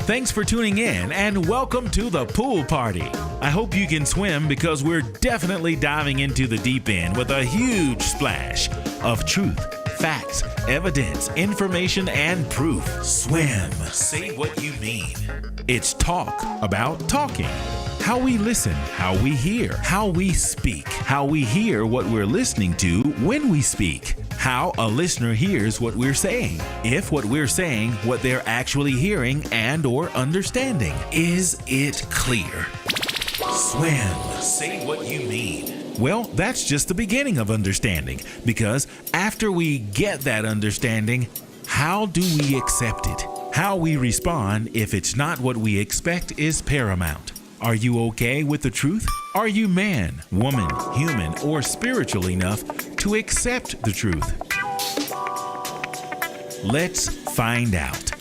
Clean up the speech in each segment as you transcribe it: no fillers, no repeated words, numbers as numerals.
Thanks for tuning in and welcome to the pool party. I hope you can swim because we're definitely diving into the deep end with a huge splash of truth, facts, evidence, information, and proof. Swim. Say what you mean. It's talk about talking. How we listen, how we hear, how we speak, how we hear what we're listening to when we speak, how a listener hears what we're saying, if what we're saying, what they're actually hearing and or understanding. Is it clear? Swim. Say what you mean. Well, that's just the beginning of understanding, because after we get that understanding, how do we accept it? How we respond if it's not what we expect is paramount. Are you okay with the truth? Are you man, woman, human, or spiritual enough to accept the truth? Let's find out.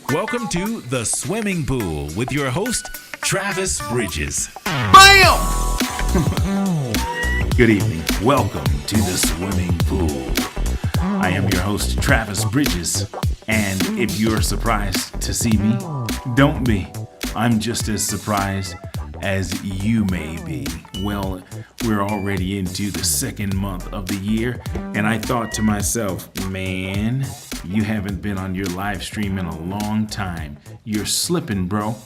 Welcome to The Swimming Pool with your host, Travis Bridges. BAM! Good evening. Welcome to The Swimming Pool. I am your host, Travis Bridges, and if you're surprised to see me, don't be. I'm just as surprised as you may be. Well, we're already into the second month of the year, and I thought to myself, man, you haven't been on your live stream in a long time. You're slipping, bro.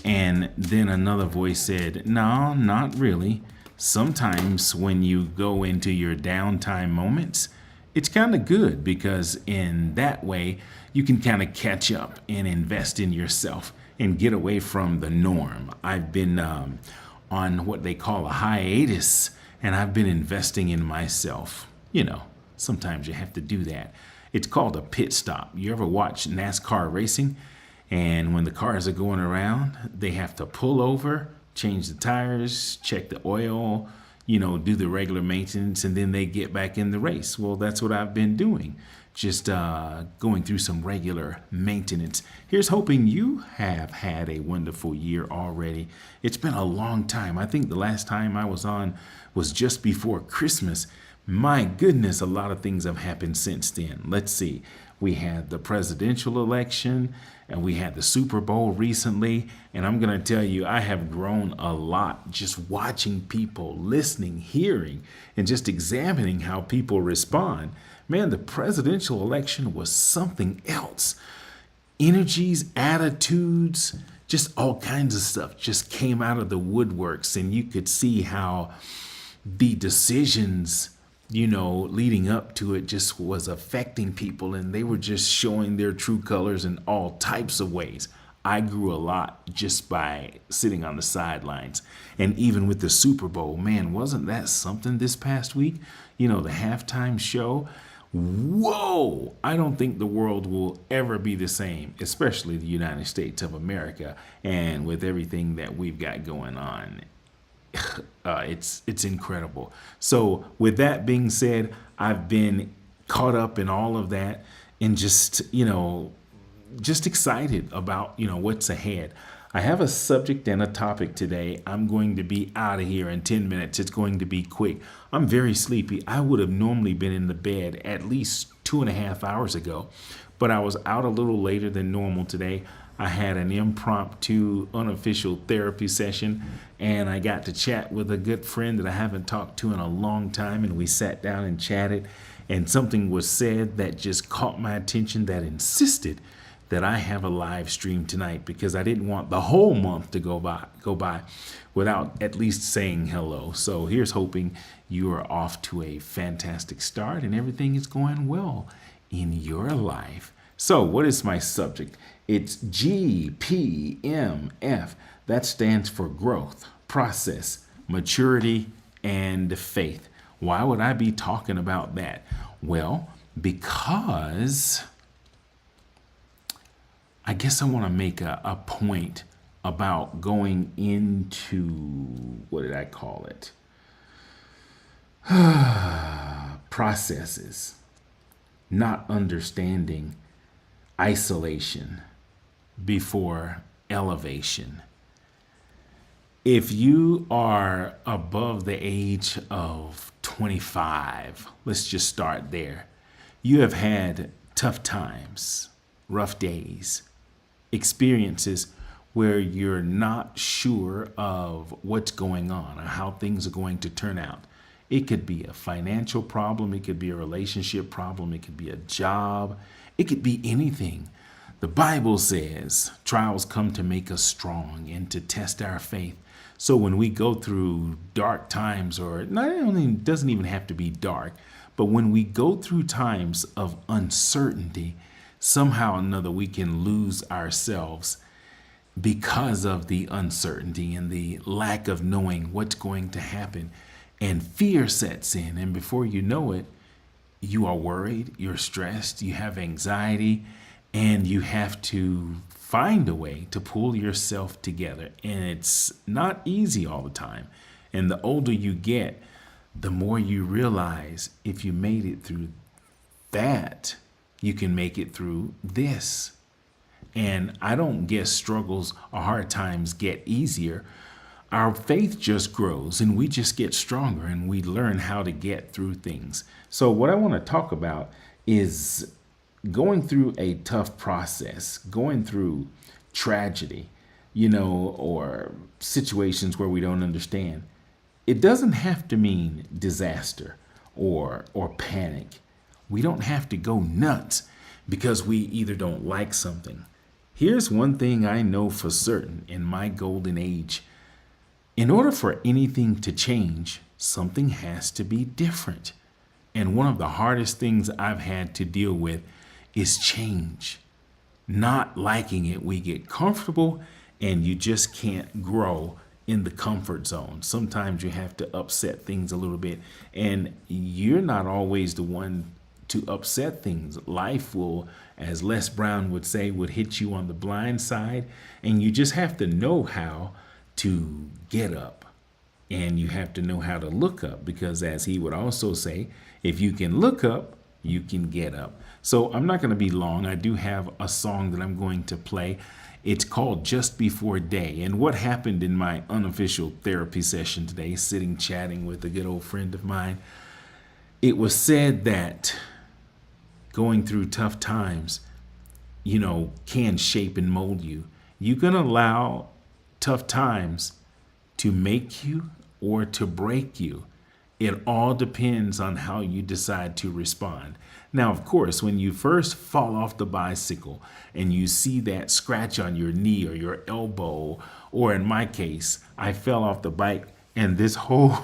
And then another voice said, no, not really. Sometimes when you go into your downtime moments, it's kind of good because in that way, you can kind of catch up and invest in yourself and get away from the norm. I've been on what they call a hiatus, and I've been investing in myself. You know, sometimes you have to do that. It's called a pit stop. You ever watch NASCAR racing? And when the cars are going around, they have to pull over, change the tires, check the oil, do the regular maintenance, and then they get back in the race. Well, that's what I've been doing. Just going through some regular maintenance. Here's hoping you have had a wonderful year already. It's been a long time. I think the last time I was on was just before Christmas. My goodness, a lot of things have happened since then. Let's see. We had the presidential election, and we had the Super Bowl recently. And I'm going to tell you, I have grown a lot just watching people, listening, hearing, and just examining how people respond. Man, the presidential election was something else. Energies, attitudes, just all kinds of stuff just came out of the woodworks, and you could see how the decisions, leading up to it just was affecting people, and they were just showing their true colors in all types of ways. I grew a lot just by sitting on the sidelines. And even with the Super Bowl, man, wasn't that something this past week? The halftime show. Whoa! I don't think the world will ever be the same, especially the United States of America. And with everything that we've got going on, it's incredible. So with that being said, I've been caught up in all of that and just excited about, what's ahead. I have a subject and a topic today. I'm going to be out of here in 10 minutes. It's going to be quick. I'm very sleepy. I would have normally been in the bed at least 2.5 hours ago, but I was out a little later than normal today. I had an impromptu, unofficial therapy session, and I got to chat with a good friend that I haven't talked to in a long time, and we sat down and chatted, and something was said that just caught my attention that insisted that I have a live stream tonight because I didn't want the whole month to go by without at least saying hello. So here's hoping you are off to a fantastic start and everything is going well in your life. So what is my subject? It's GPMF. That stands for growth, process, maturity, and faith. Why would I be talking about that? Well, because I guess I want to make a point about going into, what did I call it? Processes, not understanding isolation before elevation. If you are above the age of 25, let's just start there. You have had tough times, rough days, experiences where you're not sure of what's going on or how things are going to turn out. It could be a financial problem, it could be a relationship problem, it could be a job, it could be anything. The Bible says trials come to make us strong and to test our faith. So when we go through dark times, or not only doesn't even have to be dark, but when we go through times of uncertainty, somehow or another we can lose ourselves because of the uncertainty and the lack of knowing what's going to happen. And fear sets in, and before you know it, you are worried, you're stressed, you have anxiety, and you have to find a way to pull yourself together. And it's not easy all the time. And the older you get, the more you realize if you made it through that, you can make it through this. And I don't guess struggles or hard times get easier. Our faith just grows and we just get stronger and we learn how to get through things. So what I want to talk about is going through a tough process, going through tragedy, or situations where we don't understand. It doesn't have to mean disaster or panic. We don't have to go nuts because we either don't like something. Here's one thing I know for certain in my golden age. In order for anything to change, something has to be different. And one of the hardest things I've had to deal with is change. Not liking it. We get comfortable and you just can't grow in the comfort zone. Sometimes you have to upset things a little bit, and you're not always the one to upset things. Life will, as Les Brown would say, would hit you on the blind side, and you just have to know how to get up, and you have to know how to look up, because as he would also say, if you can look up, you can get up. So I'm not going to be long. I do have a song that I'm going to play. It's called Just Before Day. And what happened in my unofficial therapy session today, sitting chatting with a good old friend of mine, it was said that going through tough times, can shape and mold you. You can allow tough times to make you or to break you. It all depends on how you decide to respond. Now, of course, when you first fall off the bicycle and you see that scratch on your knee or your elbow, or in my case, I fell off the bike and this whole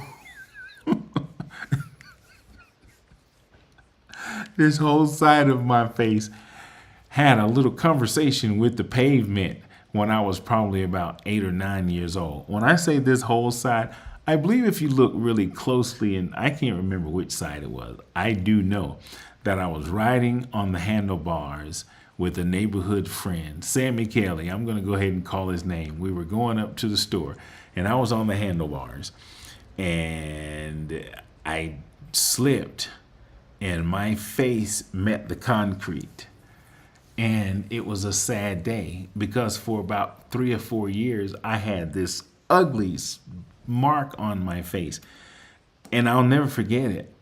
this whole side of my face had a little conversation with the pavement when I was probably about 8 or 9 years old. When I say this whole side, I believe if you look really closely, and I can't remember which side it was, I do know that I was riding on the handlebars with a neighborhood friend, Sammy Kelly. I'm going to go ahead and call his name. We were going up to the store, and I was on the handlebars, and I slipped, and my face met the concrete. And it was a sad day because for about 3 or 4 years, I had this ugly mark on my face, and I'll never forget it.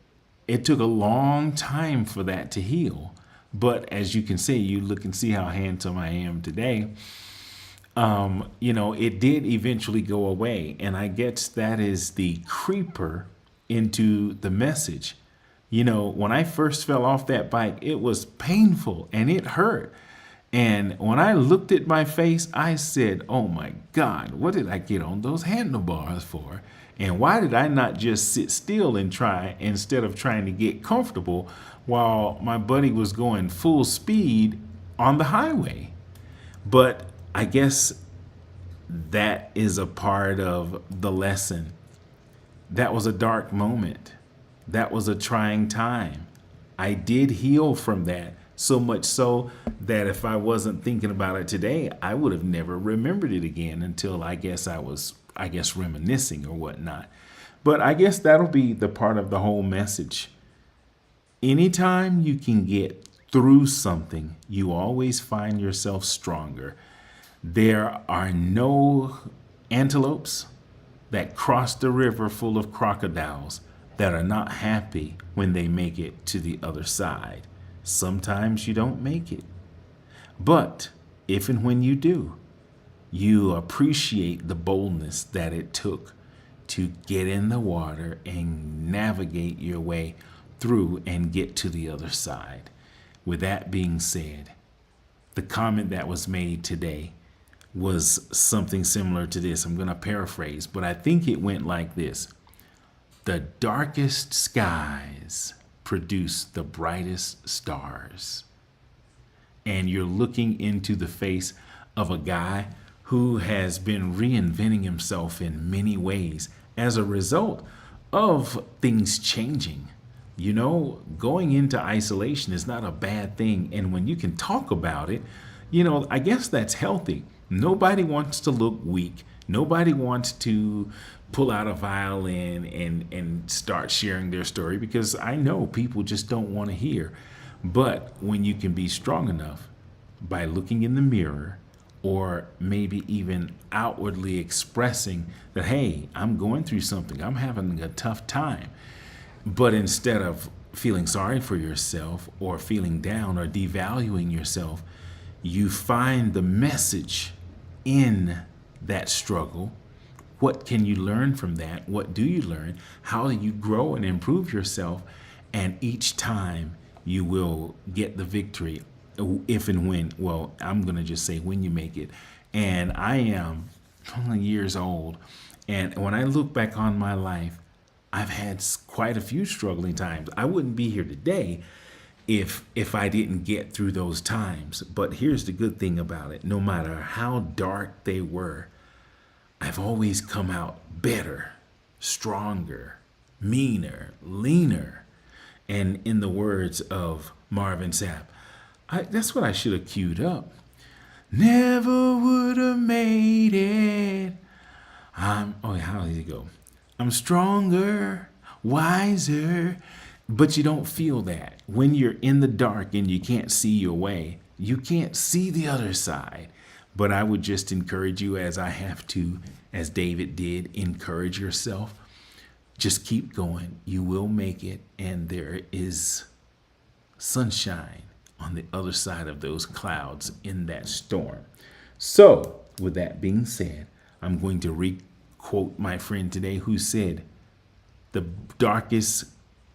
It took a long time for that to heal, but as you can see, you look and see how handsome I am today. It did eventually go away, and I guess that is the creeper into the message. When I first fell off that bike, it was painful and it hurt. And when I looked at my face, I said, oh my God, what did I get on those handlebars for? And why did I not just sit still and try instead of trying to get comfortable while my buddy was going full speed on the highway? But I guess that is a part of the lesson. That was a dark moment. That was a trying time. I did heal from that, so much so that if I wasn't thinking about it today, I would have never remembered it again until I guess reminiscing or whatnot. But I guess that'll be the part of the whole message. Anytime you can get through something, you always find yourself stronger. There are no antelopes that cross the river full of crocodiles that are not happy when they make it to the other side. Sometimes you don't make it. But if and when you do, you appreciate the boldness that it took to get in the water and navigate your way through and get to the other side. With that being said, the comment that was made today was something similar to this. I'm going to paraphrase, but I think it went like this. The darkest skies produce the brightest stars. And you're looking into the face of a guy who has been reinventing himself in many ways as a result of things changing. You know, going into isolation is not a bad thing. And when you can talk about it, you know, I guess that's healthy. Nobody wants to look weak. Nobody wants to pull out a violin and start sharing their story, because I know people just don't want to hear. But when you can be strong enough by looking in the mirror, or maybe even outwardly expressing that, hey, I'm going through something, I'm having a tough time. But instead of feeling sorry for yourself or feeling down or devaluing yourself, you find the message in that struggle. What can you learn from that? What do you learn? How do you grow and improve yourself? And each time you will get the victory, if and when, well, I'm going to just say when you make it. And I am 20 years old. And when I look back on my life, I've had quite a few struggling times. I wouldn't be here today if I didn't get through those times. But here's the good thing about it. No matter how dark they were, I've always come out better, stronger, meaner, leaner. And in the words of Marvin Sapp, that's what I should have queued up. Never would have made it. How does it go? I'm stronger, wiser. But you don't feel that. When you're in the dark and you can't see your way, you can't see the other side. But I would just encourage you, as I have to, as David did, encourage yourself. Just keep going. You will make it. And there is sunshine on the other side of those clouds in that storm. So, with that being said, I'm going to re-quote my friend today who said, the darkest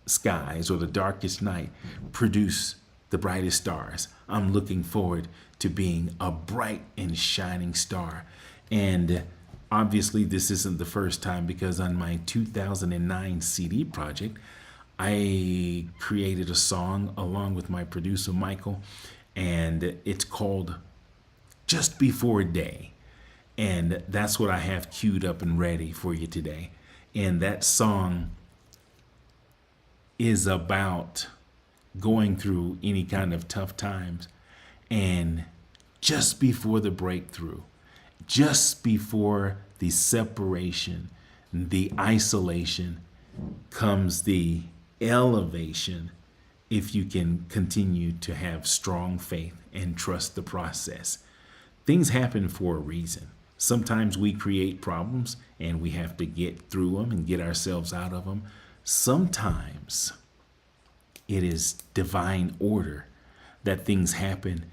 skies or the darkest night produce the brightest stars. I'm looking forward to being a bright and shining star. And obviously this isn't the first time, because on my 2009 CD project, I created a song along with my producer, Michael, and it's called Just Before Day. And that's what I have queued up and ready for you today. And that song is about going through any kind of tough times, and just before the breakthrough, just before the separation, the isolation, comes the elevation, if you can continue to have strong faith and trust the process. Things happen for a reason. Sometimes we create problems and we have to get through them and get ourselves out of them. Sometimes it is divine order that things happen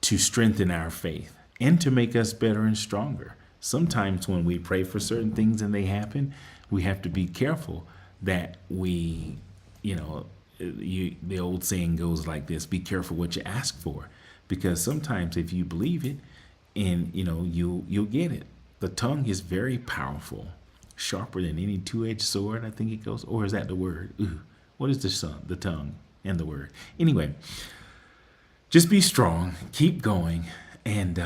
to strengthen our faith and to make us better and stronger. Sometimes when we pray for certain things and they happen, we have to be careful that we, the old saying goes like this: be careful what you ask for, because sometimes if you believe it, and you'll get it. The tongue is very powerful, sharper than any two-edged sword, I think it goes. Or is that the word? What is the tongue and the word? Anyway, just be strong, keep going, and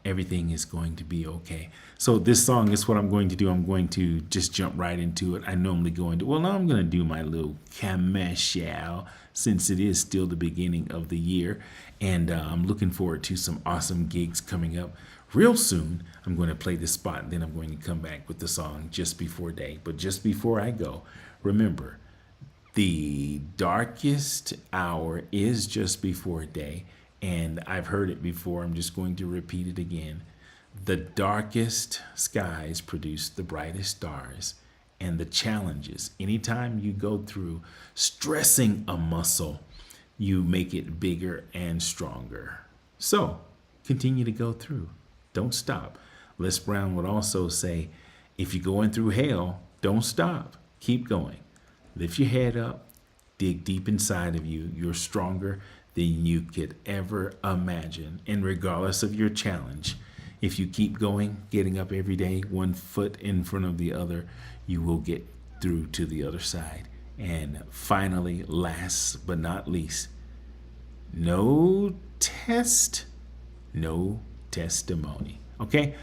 everything is going to be okay. So this song is what I'm going to do. I'm going to just jump right into it. I normally go into, now I'm going to do my little commercial, since it is still the beginning of the year. And I'm looking forward to some awesome gigs coming up real soon. I'm going to play this spot, and then I'm going to come back with the song Just Before Day. But just before I go, remember, the darkest hour is just before day. And I've heard it before. I'm just going to repeat it again. The darkest skies produce the brightest stars. And the challenges, anytime you go through stressing a muscle, you make it bigger and stronger. So continue to go through. Don't stop. Les Brown would also say, if you're going through hell, don't stop. Keep going. Lift your head up. Dig deep inside of you. You're stronger than you could ever imagine. And regardless of your challenge, if you keep going, getting up every day, one foot in front of the other, you will get through to the other side. And finally, last but not least, no test, no testimony. Okay?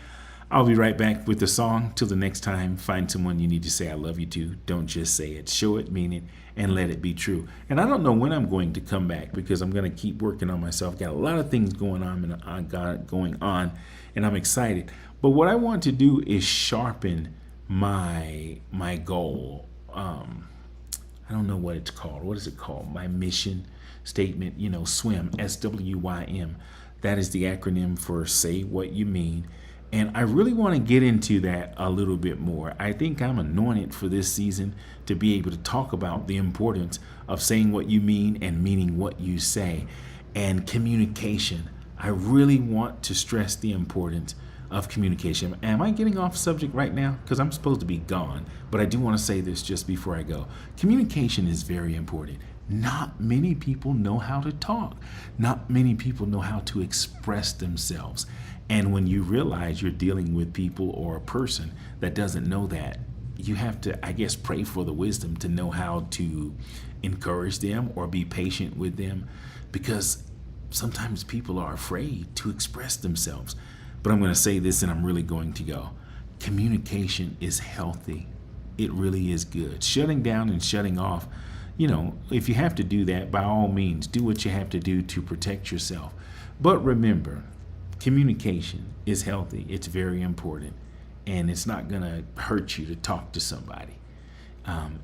I'll be right back with the song. Till the next time, find someone you need to say I love you to. Don't just say it. Show it, mean it, and let it be true. And I don't know when I'm going to come back because I'm going to keep working on myself. Got a lot of things going on, and I'm excited. But what I want to do is sharpen my goal. I don't know what it's called. What is it called? My mission statement, SWIM, SWYM. That is the acronym for Say What You Mean. And I really want to get into that a little bit more. I think I'm anointed for this season to be able to talk about the importance of saying what you mean and meaning what you say. And communication. I really want to stress the importance of communication. Am I getting off subject right now? Because I'm supposed to be gone. But I do want to say this just before I go. Communication is very important. Not many people know how to talk. Not many people know how to express themselves. And when you realize you're dealing with people or a person that doesn't know that, you have to, I guess, pray for the wisdom to know how to encourage them or be patient with them, because sometimes people are afraid to express themselves. But I'm going to say this and I'm really going to go. Communication is healthy. It really is good. Shutting down and shutting off, if you have to do that, by all means, do what you have to do to protect yourself. But remember, communication is healthy. It's very important. And it's not going to hurt you to talk to somebody,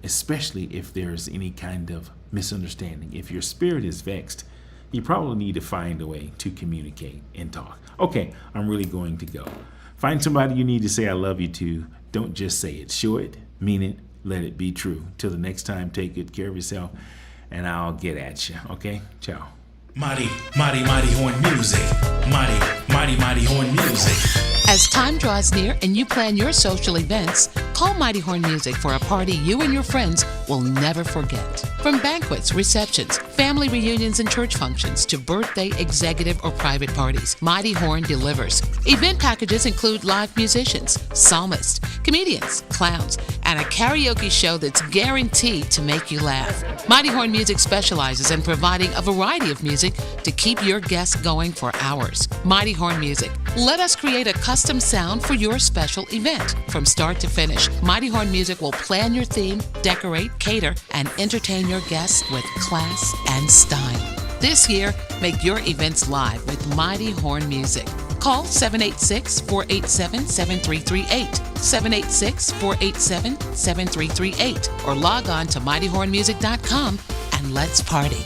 especially if there's any kind of misunderstanding. If your spirit is vexed, you probably need to find a way to communicate and talk. Okay, I'm really going to go. Find somebody you need to say I love you to. Don't just say it. Show it, mean it, let it be true. Till the next time, take good care of yourself, and I'll get at you. Okay? Ciao. Mighty, mighty, mighty horn music. Mighty, mighty, mighty horn music. As time draws near and you plan your social events, call Mighty Horn Music for a party you and your friends will never forget. From banquets, receptions, family reunions, and church functions to birthday, executive, or private parties, Mighty Horn delivers. Event packages include live musicians, psalmists, comedians, clowns, and a karaoke show that's guaranteed to make you laugh. Mighty Horn Music specializes in providing a variety of music to keep your guests going for hours. Mighty Horn Music. Let us create a custom sound for your special event. From start to finish, Mighty Horn Music will plan your theme, decorate, cater, and entertain your guests with class and style. This year, make your events live with Mighty Horn Music. Call 786-487-7338, 786-487-7338, or log on to mightyhornmusic.com and let's party.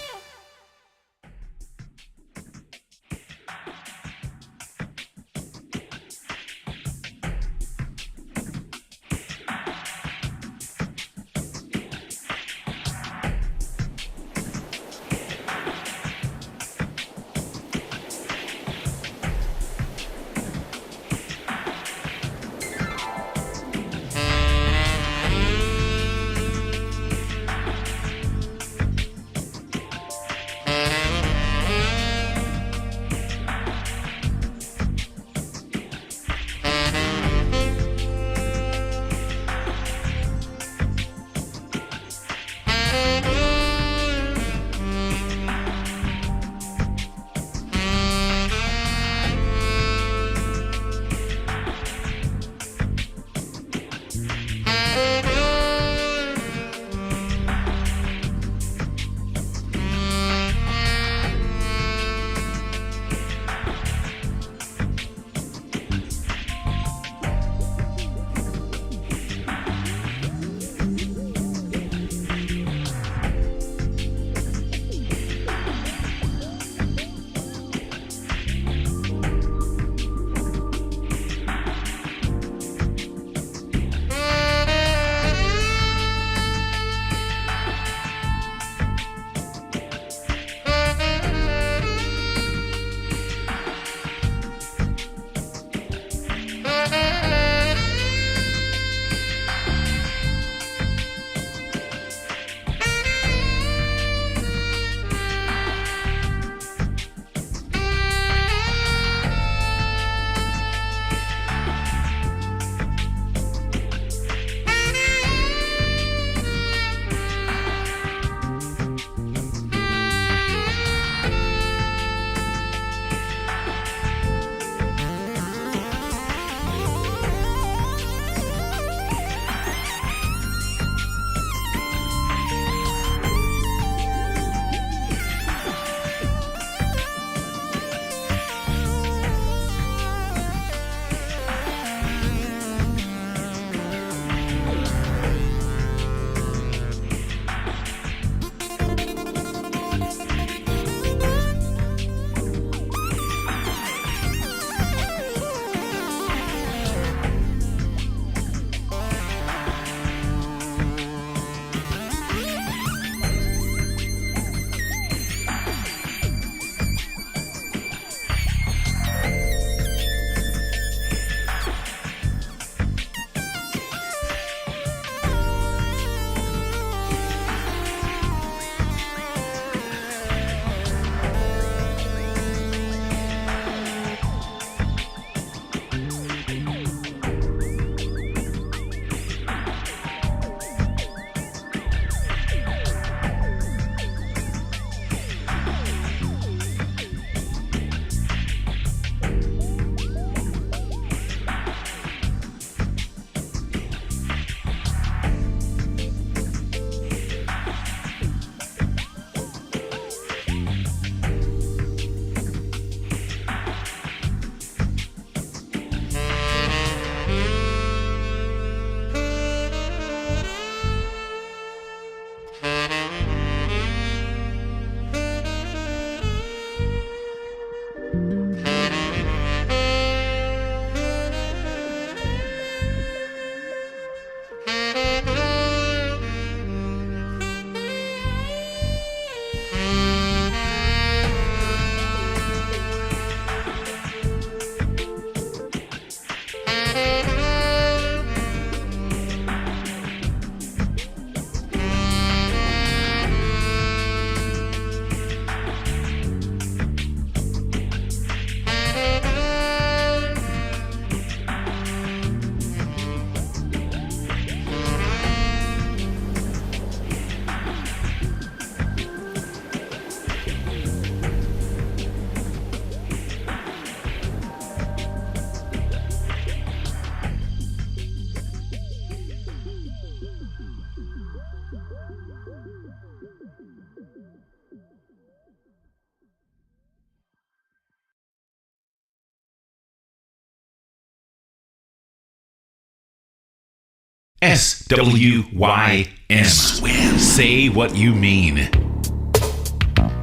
SWYM. Swim. Say what you mean.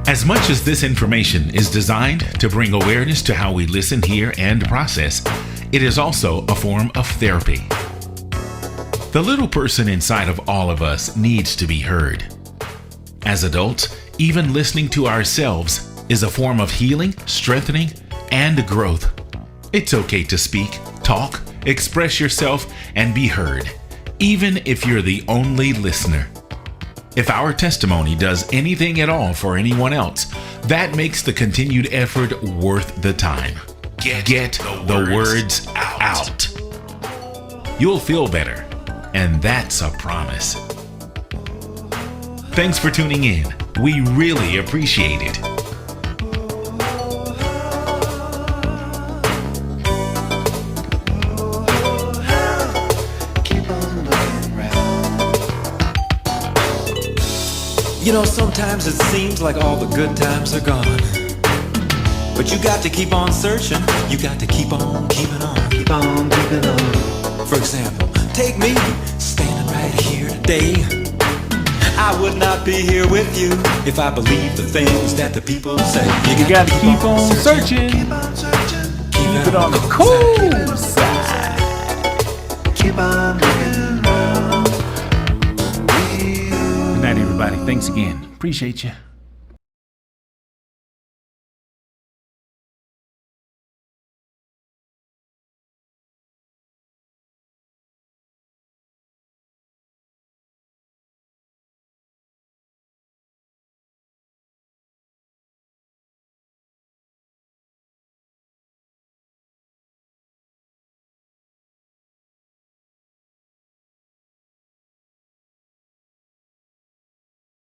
As much as this information is designed to bring awareness to how we listen, hear, and process, it is also a form of therapy. The little person inside of all of us needs to be heard. As adults, even listening to ourselves is a form of healing, strengthening, and growth. It's okay to speak, talk, express yourself, and be heard, even if you're the only listener. If our testimony does anything at all for anyone else, that makes the continued effort worth the time. Get the words out. You'll feel better, and that's a promise. Thanks for tuning in. We really appreciate it. You know, sometimes it seems like all the good times are gone. But you got to keep on searching. You got to keep on keeping on. Keep on keeping on. For example, take me standing right here today. I would not be here with you if I believed the things that the people say. You gotta keep on searching. Keep on searching. Keep it on the cool side. Keep on looking around. Good night, everybody. Thanks again. Appreciate you.